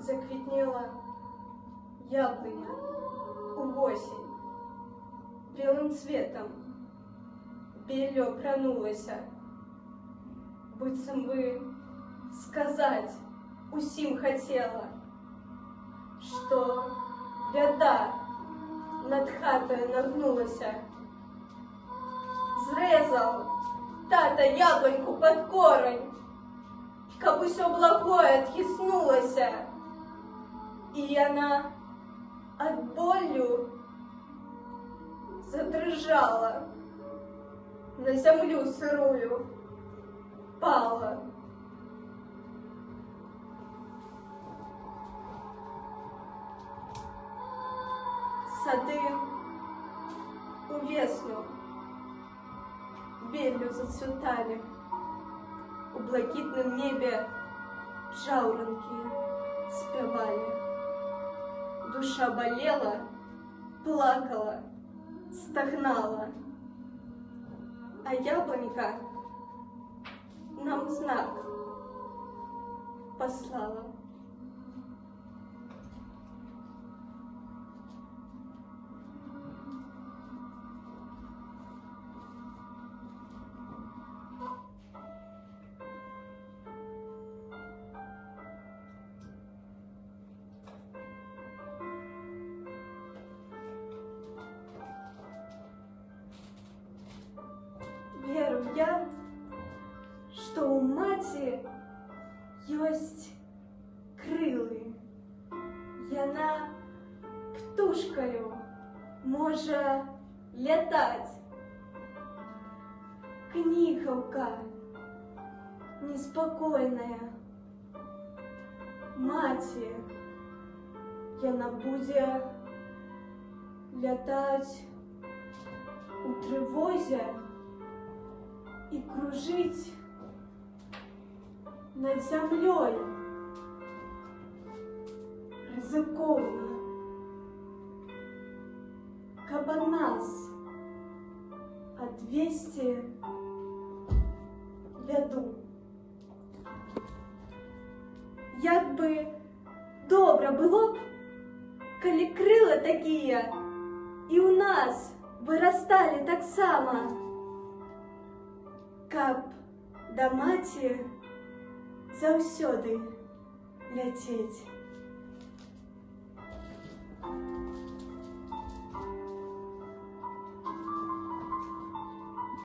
заквітнела яблоня у осень. Белым цветом белье кранулася, быццам бы сказать усім хотела, что бяда над хатой нагнулася. Зрезал тата яблоньку под корень, каб усё благое адхіснулася, і яна ад болю задрыжала, на зямлю сырую пала. Сады у весну белью зацветали, у блакитном небе жаворонки спевали. Душа болела, плакала, стогнала, а яблонька нам знак послала. Веру я, что у маці ёсць крылы. Яна птушкаю можа лятаць. Кнігаўка неспакойная. Маці, яна будзе лятаць у трывозе и кружить над землей ризиковно, каб ад нас адвесці бяду. Як бы добра было б, калі крылы такія і ў нас вырасталі таксама, каб да маці заўсёды ляцець.